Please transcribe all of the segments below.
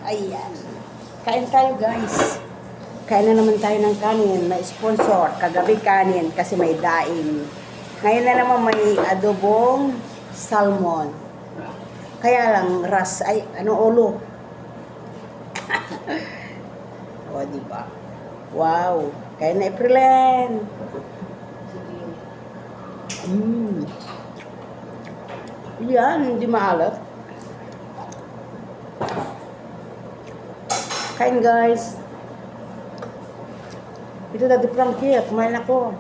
Ayan. Kain tayo guys. Kain na naman tayo ng kanin na sponsor. Kagabi kanin kasi may daing. Ngayon na naman may adobong salmon. Kaya lang ulo. O, diba? Wow. Kain na Aprilin. Yan, hindi maalat. Kain guys. Ito dati Frankie, kumain ako.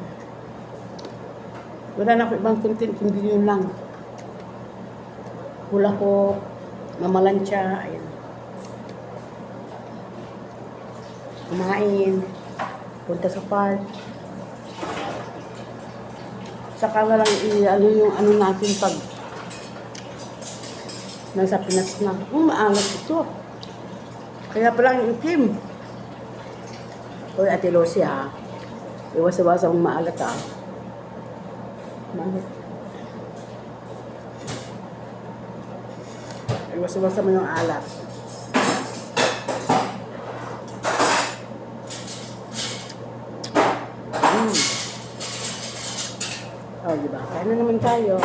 Wala na ako ibang content, hindi yun lang. Hula ko, mamalansya, ayan. Kumain, punta sa park. Saka na lang yung ano natin pag nasa Pinas na. Maangat ito. Kaya palang itim. Uy, Ate Lucy ha. Iwas-iwas akong maalat ha. Maalat. Iwas-iwas naman yung alat. Oh, diba? Kaya na naman tayo.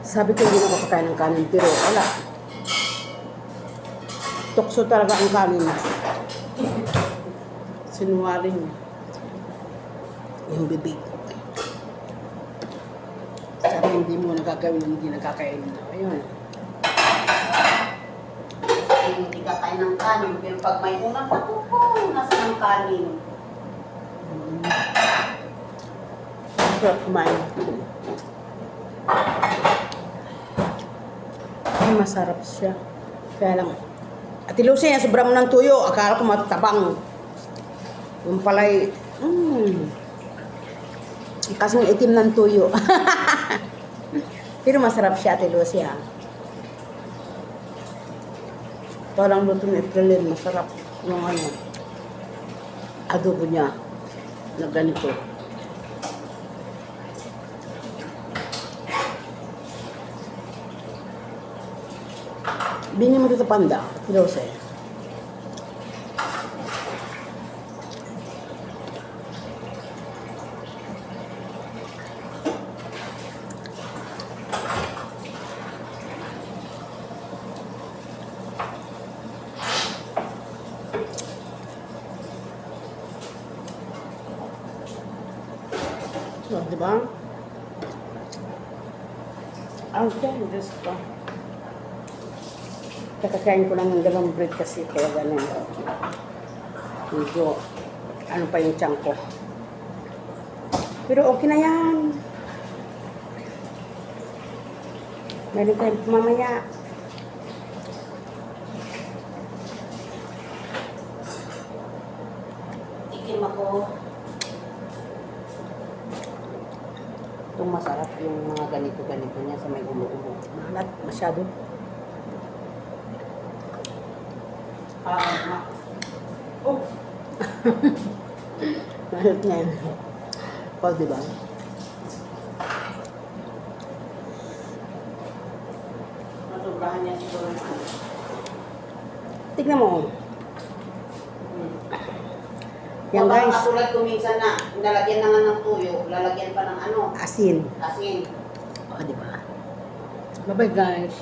Sabi ko hindi na makakain ng kanin, pero wala. Tukso talaga ang kanin. Sinungaling. Yung bibig. Sabi hindi mo nakakawin, hindi nakakain. Ayun. Hindi kakain ng kanin, pero pag may ulam, nasa ng kanin. Sarap kumain. Masarap siya. Kaya lang, Ate Lucy, sobra mo ng tuyo. Akala ko matabang. Yung pala'y, kasing itim ng tuyo. Pero masarap siya, Ate Lucy, ha. Ito lang luto ng Aprilin. Masarap yung adobo niya na ganito. Bini mo dito panda, Rose. So, diba? Okay, just pa. Kakakain ko lang ng dalawang bread kasi kaya ganun. Medyo, ano pa yung tiyan ko. Pero okay na yan. Meron tayong mamaya. Ikim ako. Itong masarap yung mga ganito-ganito niya sa may ulo-ulo. Mahalat, masyado. Oh! Mahalat nga yun. O, diba? Masubrahan niya siguro ng ano. Tignan mo. Yan guys. Katulad ko minsan na, nalagyan na nga ng tuyo, lalagyan pa ng ano, Asin. asin. O, diba? Bye-bye guys.